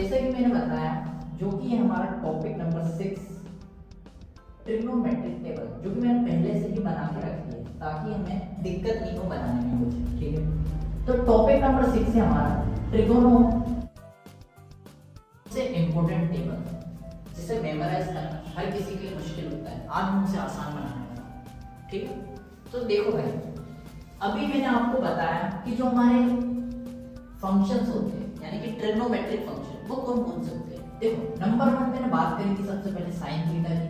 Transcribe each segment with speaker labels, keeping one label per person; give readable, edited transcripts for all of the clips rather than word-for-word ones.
Speaker 1: जैसे कि मैंने बताया, जो कि है हमारा टॉपिक नंबर 6 ट्रिग्नोमेट्रिक टेबल, जो कि मैंने पहले से ही बना के रखी है ताकि हमें दिक्कत नहीं हो बनाने में कुछ। ठीक है, तो टॉपिक नंबर 6 है हमारा ट्रिगोनो से इम्पोर्टेंट टेबल, जिसे मेमोराइज करना हर किसी के लिए मुश्किल होता है, आज मुझसे आसान बनाने का। ठीक है, तो देखो भाई, अभी मैंने आपको बताया कि जो हमारे फंक्शंस होते हैं यानी कि ट्रिग्नोमेट्रिक फंक्शन वो कौन कौन से होते हैं। देखो, नंबर 1 मैंने बात करी थी सबसे पहले साइन थीटा की,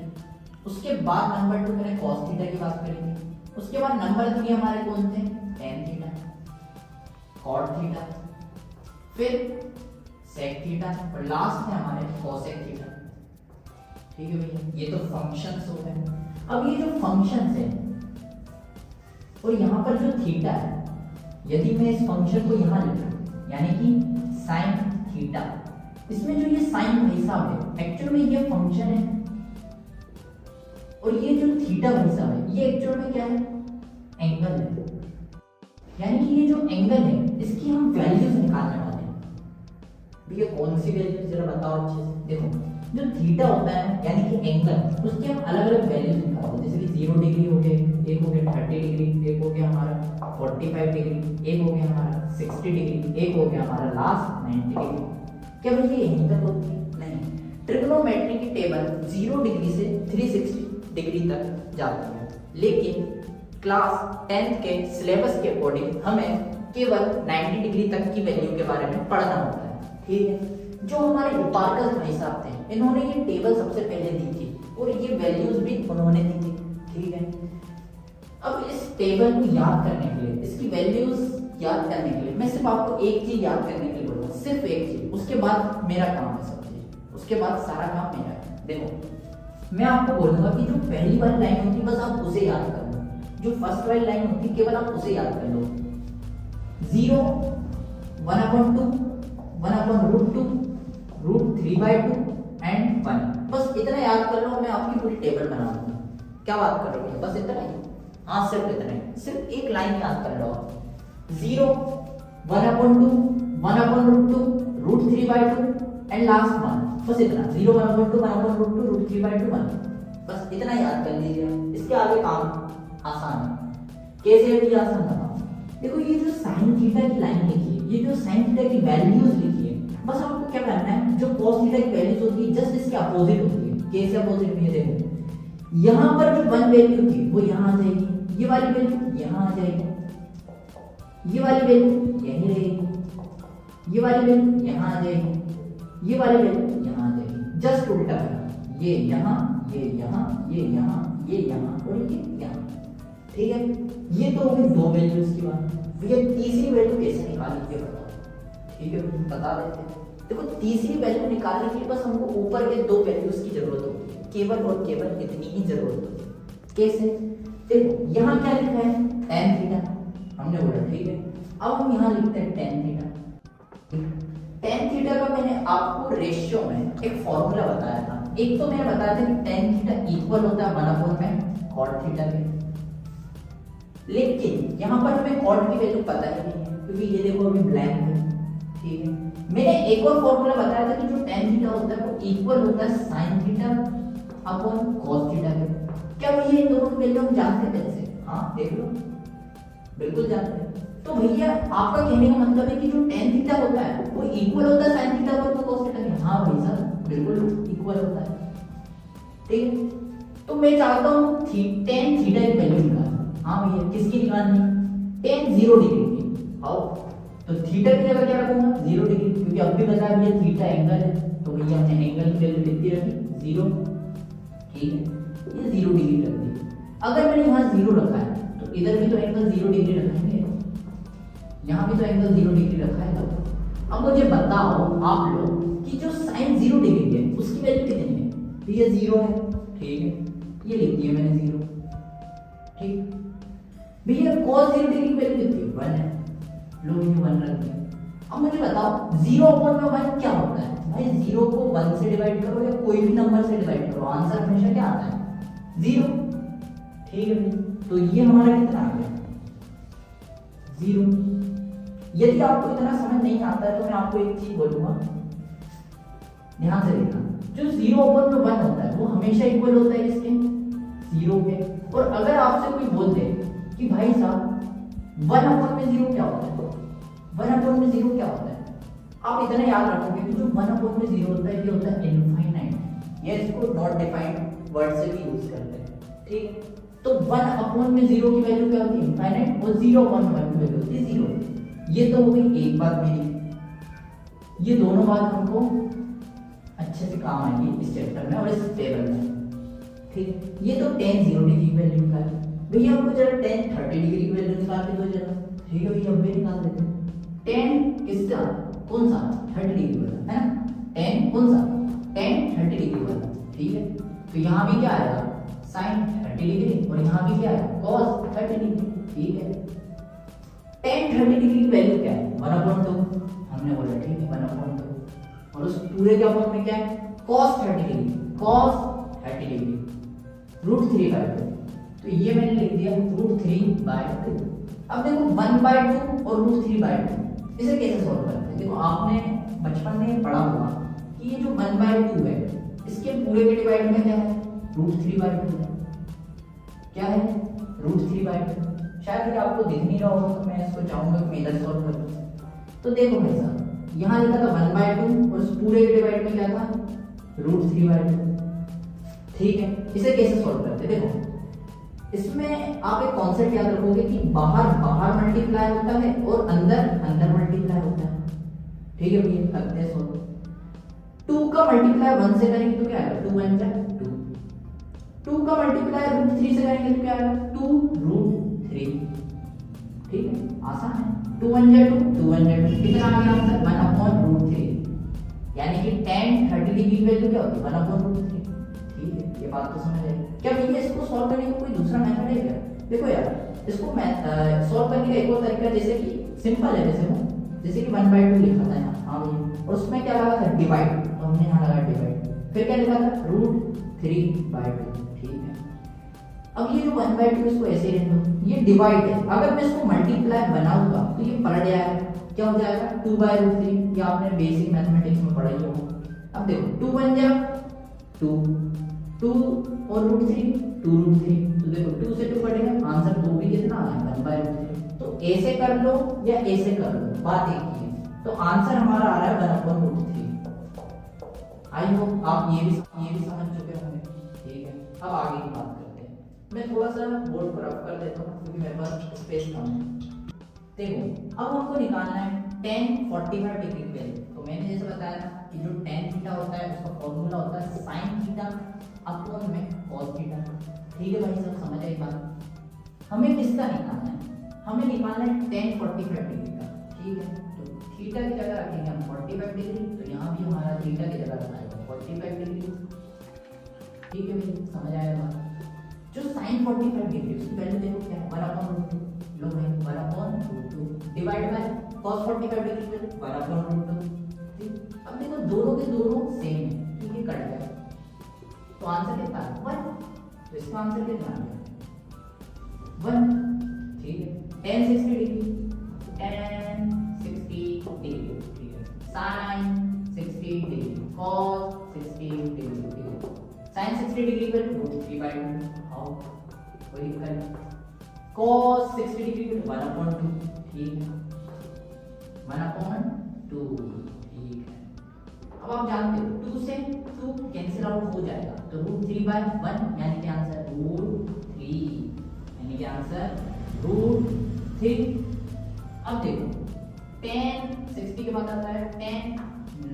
Speaker 1: उसके बाद नंबर 2 मैंने कॉस थीटा की बात करी थी, उसके बाद नंबर 3 हमारे कौन थे, टेन थीटा, कॉट थीटा, फिर सेक थीटा और लास्ट में हमारे कोसेक थीटा। ठीक है भैया, ये तो फंक्शंस हो गए। अब ये जो फंक्शंस है और यहाँ पर जो थीटा है, यदि मैं इस फंक्शन को यहाँ लिखूं यानी कि साइन थीटा, इसमें जो ये साइन भाई साहब है एक्चुअल में ये फंक्शन है, और ये जो थीटा भाई साहब है ये एक्चुअल में क्या है, एंगल है। यानी कि ये जो एंगल है इसकी हम वैल्यूज निकालने वाले हैं। भैया कौन सी वैल्यूज, जरा बताओ अच्छे से। देखो, जो थीटा होता है यानी कि एंगल, उसके हम अलग अलग वैल्यूज निकालते हैं, जैसे कि 0 डिग्री हो गए, एक हो गया 30 डिग्री, एक हो गया हमारा 45 डिग्री, एक हो गया हमारा 60 डिग्री, एक हो गया हमारा लास्ट 90 डिग्री। क्या भैया यहीं तक होती है? नहीं, ट्रिग्नोमेट्री की टेबल 0 डिग्री से 360 डिग्री तक जाती है, लेकिन क्लास 10th के सिलेबस के अकॉर्डिंग हमें केवल 90 डिग्री तक की वैल्यू के बारे में पढ़ना होता है। ठीक है, जो हमारे हिपार्कस भाई साहब थे इन्होंने ये टेबल सबसे पहले दी थी और ये वैल्यूज भी उन्होंने दी थी। ठीक है, अब इस टेबल को याद करने के लिए, इसकी वैल्यूज याद करने के लिए मैं सिर्फ आपको एक चीज याद करने के लिए बोलूंगा, सिर्फ एक चीज, उसके बाद मेरा काम है सब चीज, उसके बाद सारा काम मेरा है। देखो, मैं आपको बोलूंगा कि जो पहली वाली लाइन होती है बस आप उसे याद कर लो, जो फर्स्ट वाली लाइन होती है केवल आप उसे याद कर लो। 0 1/2 1/√2 √3/2 एंड 1, बस इतना याद कर लो, मैं आपकी पूरी टेबल बना दूंगा। क्या बात कर रहे हो, बस इतना ही। हाँ, सिर्फ इतना ही, सिर्फ एक लाइन याद कर लो। 0 1/2 1/√2 √3/2 एंड लास्ट 1, बस इतना। 0 1/2 1/√2 √3/2 1, बस इतना याद कर लीजिए। इसके आगे काम आसान है। कैसे है ये आसान बताओ। देखो, ये जो साइन थीटा की लाइन लिखी है, ये जो साइन थीटा की वैल्यूज लिखी है, बस आपको क्या करना है, जो cos थीटा की वैल्यूज होती है जस्ट इसके अपोजिट होती है। कैसे अपोजिट में, देखो यहाँ पर जो 1 वैल्यू थी वो यहाँ आ जाएगी, ये वाली वैल्यू यहाँ आ जाएगी, ये वाली वैल्यू यहीं रहेगी, ये वाली वैल्यू यहाँ आ जाएगी, ये वाली वैल्यू यहाँ आ जाएगी। जस्ट उल्टा करना, ये यहाँ, ये यहाँ, ये यहाँ, ये यहाँ और ये यहाँ। ठीक है, ये तो होगी 2 वैल्यूज की बात। भैया तीसरी वैल्यू कैसे निकाली ये बताओ। ठीक है, बता देते हैं। देखो, तीसरी वैल्यू निकालने के लिए बस हमको ऊपर के 2 वैल्यूज की जरूरत होती है, केवल और केवल इतनी ही जरूरत होती है। कैसे, देखो यहाँ क्या लिखा है, tan थीटा, हमने बोला ठीक है। अब हम यहाँ लिखते हैं tan थीटा। tan थीटा का मैंने आपको रेशियो में एक फॉर्मूला बताया था। एक तो मैंने बताया था कि tan थीटा इक्वल होता है 1/में cot थीटा के, लेकिन यहाँ पर हमें cot की वैल्यू पता ही नहीं है क्योंकि ये देखो अभी ब्लैंक है। ठीक है, मैंने एक और फॉर्मूला बताया था कि जो tan थीटा होता है वो इक्वल होता है sin theta upon cos theta के। क्या भैया इन दोनों की वैल्यू हम जानते हैं पहले से? हाँ, देख लो, बिल्कुल जानते हैं। तो भैया आपका कहने का मतलब है कि जो tan थीटा होता है वो इक्वल होता है sin theta upon cos theta के? हाँ भाई साहब, बिल्कुल इक्वल होता है। ठीक है, तो मैं चाहता हूँ tan थीटा की वैल्यू निकालना। हाँ भैया, किसकी निकालनी? tan 0 डिग्री की। आओ, तो थीटा की जगह क्या रखूंगा? 0 डिग्री, क्योंकि अब भी बताया भैया थीटा एंगल है, तो भैया हमने एंगल की वैल्यू कितनी रखी? 0। ठीक है, ये 0 डिग्री रख दी। अगर मैंने यहाँ 0 रखा है तो इधर भी तो एंगल 0 डिग्री रखेंगे, यहाँ भी तो एंगल 0 डिग्री रखा है। तो अब मुझे बताओ आप लोग कि जो साइन 0 डिग्री है उसकी वैल्यू कितनी है? तो ये 0 है। ठीक है, ये लिख दिया मैंने 0। ठीक, भैया cos 0 डिग्री की वैल्यू कितनी है? 1 है। लो, ये 1 रख दिया। अब मुझे बताओ 0/1 क्या होता है? भाई 0 को 1 से डिवाइड करो या कोई भी नंबर से डिवाइड करो, आंसर हमेशा क्या आता है? 0। ठीक है भाई, तो ये हमारा कितना आ गया? 0। यदि आपको इतना समझ नहीं आता है तो मैं आपको एक चीज बोलूंगा ध्यान से देखना, जो 0/1 होता है वो हमेशा इक्वल होता है इसके 0 के। और अगर आपसे कोई बोल दे कि भाई साहब 1/0 क्या होता है, 1/0 क्या होता है, आप इतना याद रखोगे कि जो 1/0 होता है ये होता है इनफाइनाइट। ये इसको नॉट डिफाइंड वर्ड से भी यूज करते हैं, ठीक। तो 1/0 की वैल्यू क्या होती है, इनफाइनाइट, और 0/1 की वैल्यू होती है 0। ये तो हो गई एक बात मेरी, ये दोनों बात हमको अच्छे से काम आएगी इस चैप्टर में और इस टेबल में, ठीक। ये तो tan 0 डिग्री की वैल्यू निकाली, भैया हमको जरा tan 30 डिग्री की वैल्यू निकाल के दो जरा, ठीक है भैया, अब भी निकाल देते हैं। tan किसका, कौन सा, 30 डिग्री वाला है ना, tan कौन सा, tan 30 डिग्री वाला, ठीक है। तो यहाँ भी क्या आएगा, sin 30 डिग्री, और यहाँ भी क्या है, cos 30 डिग्री, ठीक है। tan 30 डिग्री की वैल्यू क्या है, 1/2, हमने बोला ठीक है 1/2, और उस पूरे के फॉर्म में क्या है, cos 30 डिग्री, cos 30 डिग्री √3/2, तो ये मैंने लिख दिया √3/2। अब देखो 1/2 और √3/2 इसे कैसे सॉल्व करते हैं, देखो आपने बचपन में पढ़ा होगा कि ये जो 1/2 है इसके पूरे के डिवाइड में क्या है, √3/2 है, क्या है, √3/2। शायद ये आपको दिख नहीं रहा होगा तो मैं इसको चाहूंगा कि मैं इधर सॉल्व करूं। तो देखो भाई साहब यहाँ लिखा था 1/2 और उस पूरे के डिवाइड में क्या था, √3/2, ठीक है। इसे कैसे सॉल्व करते हैं, देखो इसमें आप एक कॉन्सेप्ट याद रखोगे कि बाहर बाहर मल्टीप्लाई होता है और अंदर अंदर मल्टीप्लाई होता है, ठीक है भैया, करते हैं सॉल्व। 2 का मल्टीप्लाई 1 से करेंगे तो क्या आएगा, 2 1 जा 2, 2 का मल्टीप्लाई √3 से करेंगे तो क्या आएगा, 2√3, ठीक है, आसान है। 2 1 जा 2, 2 1 जा 2, कितना आ गया आंसर, 1/√3, यानी कि tan 30 डिग्री की वैल्यू क्या होती है, 1/√3, ठीक है। ये बात तो समझ आई। क्या भैया इसको सॉल्व करने का कोई दूसरा मेथड है क्या, देखो यार इसको मैं सॉल्व करने का एक और तरीका, जैसे कि सिंपल है, जैसे कि 1/2 लिखा था यहाँ, हाँ भैया, और उसमें क्या लगा था, डिवाइड, तो हमने यहाँ लगा डिवाइड, फिर क्या लिखा था, √3/2, ठीक है। अब ये जो 1/2 इसको ऐसे रहने दो, ये डिवाइड है, अगर मैं इसको मल्टीप्लाई बनाऊंगा तो ये पलट जाएगा, क्या हो जाएगा, 2/√3, ये आपने बेसिक मैथमेटिक्स में पढ़ा ही होगा। अब देखो 2 1 जा 2, 2 और √3, 2√3, तो देखो 2 से 2 कटेगा, आंसर 2 भी कितना आ गया, 1/√3। तो ऐसे कर लो या ऐसे कर लो, बात एक ही है, तो आंसर हमारा आ रहा है 1/√3। आई होप आप ये भी समझ चुके होंगे, ठीक है। अब आगे की बात करते हैं, मैं थोड़ा सा बोर्ड पर रफ कर देता हूँ क्योंकि मेरे पास स्पेस कम है। देखो अब हमको निकालना है tan 45 डिग्री की वैल्यू, तो मैंने जैसे बताया ना कि जो tan थीटा होता है उसका फॉर्मूला होता है sin थीटा अपॉन में cos थीटा, ठीक है भाई सब समझ आई बात। हमें किसका निकालना है, हमें निकालना है tan 45 डिग्री का, ठीक है। तो थीटा की जगह रखेंगे हम 45 डिग्री, तो यहाँ भी हमारा थीटा की जगह रखा 45 डिग्री, ठीक है भाई समझ आया बात। जो sin 45 डिग्री उसकी वैल्यू देखो क्या है, 1/√2, लो भाई 1/√2 डिवाइड बाय cos 45 डिग्री पे 1/√2, ठीक। अब देखो दोनों के दोनों सेम है, ठीक है, कट गया, तो आंसर कितना है 1, तो इसका आंसर कितना आ गया 1, ठीक है। tan 60 डिग्री, tan 60 डिग्री, ठीक है, sin 60 डिग्री, cos 60 डिग्री, ठीक है। sin 60 डिग्री पर √3/2, हाउ कोई दिक्कत नहीं। cos 60 डिग्री पर 1/2, ठीक है, 1/2, ठीक है। अब आप जानते हो 2 से 2 कैंसिल आउट हो जाएगा, तो √3/1 यानी कि आंसर √3, यानी कि आंसर √3। अब देखो tan 60 के बाद आता है tan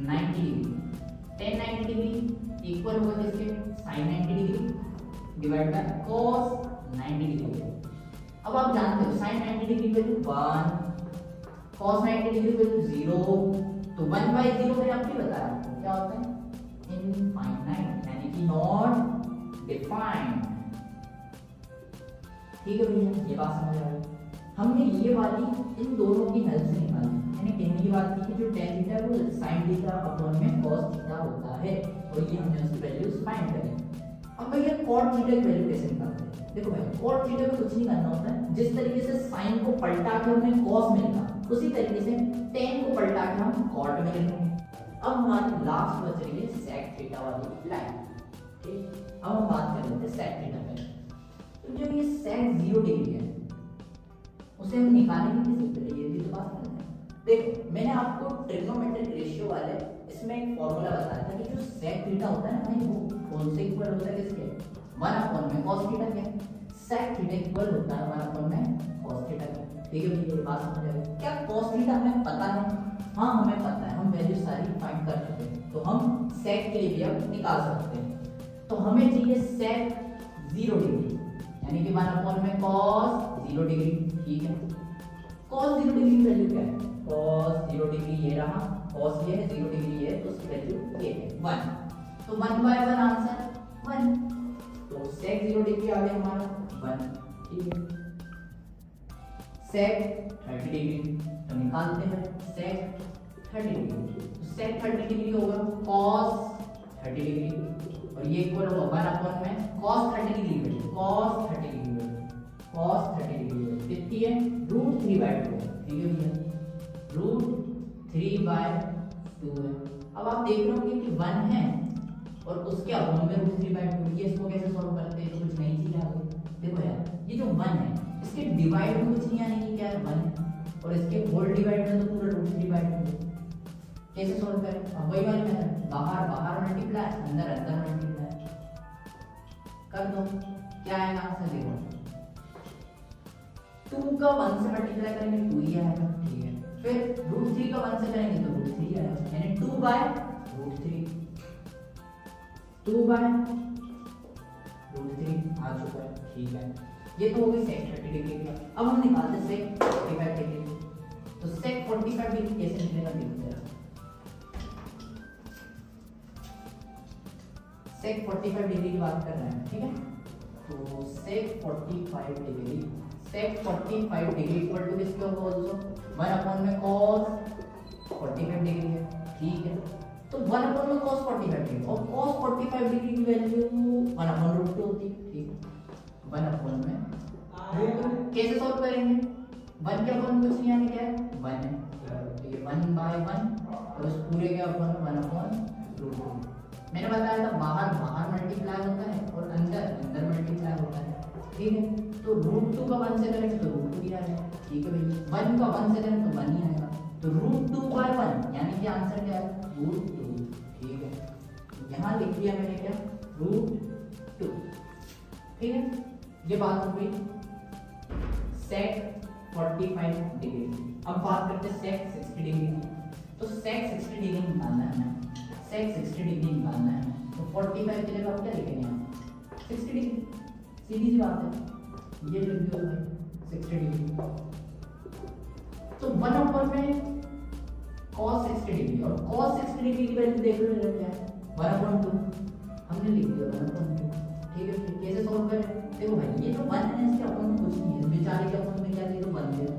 Speaker 1: 90 degree, tan 90 degree equal होगा किसके, sin 90 degree divide by cos 90 degree. अब आप जानते हो sin 90 degree value 1, cos 90 degree value 0, तो 1/0 मैंने आपको बताया क्या होता है, इनफाइनाइट, यानी कि नॉट डिफाइंड, ठीक है भैया, ये बात समझ आ रही है। हमने ये वाली इन दोनों की हेल्प से निकाली, यानी कहने की बात की कि जो tan थीटा है वो sin थीटा अपॉन में cos थीटा होता है, और ये हमने उसकी वैल्यूज फाइंड करी। अब भैया cot थीटा की वैल्यू कैसे निकालते हैं, देखो भाई cot थीटा में कुछ नहीं करना होता है, जिस तरीके से sin को पलटा के हमने cos में लिखा उसी तरीके से tan को पलटा के हम cot में लिखेंगे। अब हमारी लास्ट बच रही है सेक थीटा वाली लाइन। ठीक, अब हम बात कर लेते हैं सेक थीटा पे। तो जो ये सेक 0 डिग्री है उसे हम निकालेंगे किस सूत्र, ये भी तो बात करते हैं। देखो मैंने आपको ट्रिग्नोमेट्रिक रेशियो वाले इसमें एक फॉर्मूला बताया था कि जो सेक थीटा होता है ना वो कौन से इक्वल होता है किसके, 1 में cos थीटा के। सेक थीटा इक्वल होता है 1 में cos थीटा के। ठीक है भैया, ये बात समझ आ गई। क्या cos थीटा हमें पता है? हाँ हमें पता है, हम वैल्यू सारी फाइंड कर चुके हैं, तो हम सेक के लिए भी अब निकाल सकते हैं। तो हमें चाहिए सेक 0 डिग्री, यानी कि 1 में cos 0 डिग्री। ठीक है, cos 0 डिग्री की वैल्यू क्या है? cos 0 डिग्री ये रहा, cos ये है, 0 डिग्री ये है, तो उसकी वैल्यू ये है 1। तो 1/1 आंसर 1। तो सेक 0 डिग्री आ गया हमारा 1। ठीक है, सेक 30 डिग्री तो निकालते हैं सेक 30 डिग्री। तो सेक 30 डिग्री होगा cos 30 डिग्री और ये इक्वल होगा 1 में cos 30 degree value, cos 30 degree value, cos 30 degree value कितनी है? √3/2। ठीक है भैया, √3/2 है। अब आप देख रहे होंगे कि 1 है और उसके अपॉन में √3/2। ये इसको कैसे सॉल्व करते हैं? तो कुछ नई चीज आ गई। देखो यार, ये जो 1 है इसके डिवाइड में कुछ नहीं आने की, क्या है 1 है और इसके होल डिवाइड में तो पूरा √3/2। कैसे सॉल्व करें? अब वही वाली मेथड, बाहर बाहर मल्टीप्लाई, अंदर अंदर मल्टीप्लाई कर दो। क्या आएगा आंसर? देखो 2 का 1 से मल्टीप्लाई करेंगे 2 ही आएगा। ठीक है, फिर √3 का 1 से करेंगे तो √3 आएगा, यानी 2/√3, 2/√3 आ चुका है। ठीक है, ये तो हो गई सेक 30 डिग्री की। अब हम निकालते हैं सेक 45 डिग्री। तो सेक 45 डिग्री कैसे निकलेगा देखते हैं। सेक 45 डिग्री की बात कर रहे हैं। ठीक है, तो sec 45 degree, sec 45 degree equal to किसके होगा? ऑल्सो 1 में cos 45 डिग्री है। ठीक है, तो 1 में cos 45 डिग्री और cos 45 डिग्री की वैल्यू 1/√2 होती है। ठीक है, 1 में कैसे सॉल्व करेंगे? 1 के अपॉन कुछ नहीं आने, क्या है 1 है, तो ये 1/1 और उस पूरे के अपॉन 1/√2। मैंने बताया था बाहर बाहर मल्टीप्लाई होता है और अंदर अंदर मल्टीप्लाई होता है। ठीक है, तो √2 का 1 से करेंगे तो √2 ही आएगा। ठीक है भैया, 1 का 1 से करेंगे तो 1 ही आएगा, तो √2/1 यानी कि आंसर क्या है? √2। ठीक है, यहाँ लिख दिया मैंने क्या? √2। ठीक है, ये बात हो गई सेक 45 डिग्री। अब बात करते हैं सेक 60 डिग्री की। तो सेक 60 डिग्री निकालना है हमें, सेक 60 डिग्री निकालना है। तो 45 के जगह आप क्या लिखेंगे? यहाँ 60 डिग्री, सीधी सी बात है, ये लिख दो भाई 60 डिग्री। तो 1 में cos 60 डिग्री और cos 60 डिग्री की वैल्यू देख लो क्या है? 1/2 हमने लिख दिया 1/2। ठीक है, फिर कैसे सॉल्व करें? देखो भाई, ये तो 1 है, इसके अपॉन में कुछ नहीं है, बेचारे के अपॉन में क्या दे दो 1 दे दो।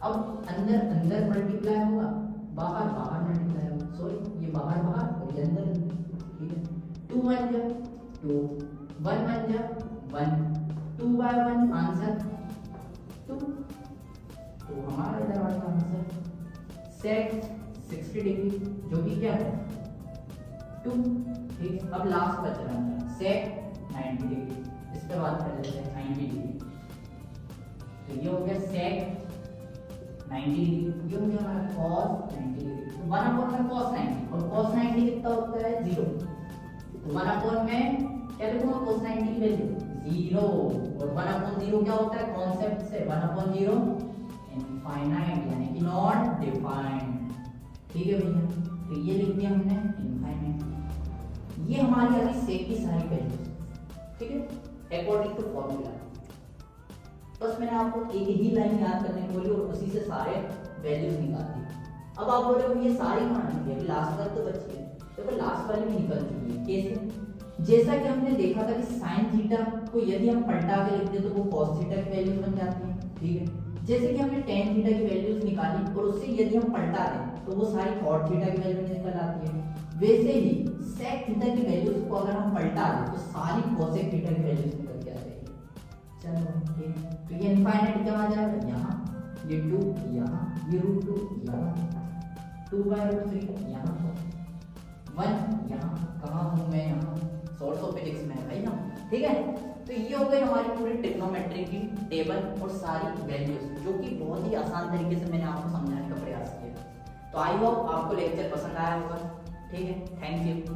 Speaker 1: अब अंदर अंदर मल्टीप्लाई होगा, बाहर बाहर मल्टीप्लाई होगा, सॉरी ये बाहर बाहर और ये अंदर। ठीक है, 2 1 2, 1 1 1, 2/1 आंसर 2। तो हमारा इधर वाला आंसर सेक 60 डिग्री जो कि क्या है 2। ठीक है, अब लास्ट बच रहा है सेक 90 डिग्री। इस पे बात कर लेते हैं 90 डिग्री। तो ये हो गया सेक 90 डिग्री, ये हो गया हमारा cos 90 डिग्री। तो 1 में cos 90 और cos 90 कितना होता है? 0। तो 1 में क्या लिखूंगा? cos 90 की वैल्यू 0 और 1/0 क्या होता है? कॉन्सेप्ट से 1/0 इनफाइनाइट, यानी कि नॉट डिफाइंड। ठीक है भैया, तो ये लिख दिया हमने इनफाइनाइट। ये हमारी आ गई सेक की सारी वैल्यूज। ठीक है, अकॉर्डिंग टू फॉर्मूला। बस मैंने आपको एक ही लाइन याद करने को बोली और उसी से सारे वैल्यूज निकाल दी। अब आप बोल रहे हो ये सारी कहां निकली? अभी लास्ट वाली तो बची है। देखो लास्ट वाली भी निकल चुकी है। कैसे? जैसा कि हमने देखा था कि sin थीटा को यदि हम पलटा के लिखते तो वो cos थीटा की वैल्यूज बन जाती है। ठीक है, जैसे कि हमने tan थीटा की वैल्यूज निकाली और उससे यदि हम पलटा दें तो वो सारी cot थीटा की वैल्यू निकल आती है। वैसे ही sec थीटा की वैल्यूज को अगर हम पलटा दें तो सारी cosec थीटा की वैल्यूज निकल के आ जाएगी। चलो ठीक, तो ये इनफाइनाइट क्या आ जाएगा? यहाँ ये 2 यहाँ, ये √2 यहाँ, 2/√3 यहाँ। 1 यहाँ, कहाँ हूँ मैं, यहाँ सोर्स ऑफ फिजिक्स में है भाई ना, ठीक है। तो ये हो गई हमारी पूरी ट्रिग्नोमेट्री की टेबल और सारी वैल्यूज, जो कि बहुत ही आसान तरीके से मैंने आपको समझाने का प्रयास किया। तो आई होप आपको लेक्चर पसंद आया होगा, ठीक है। Thank you.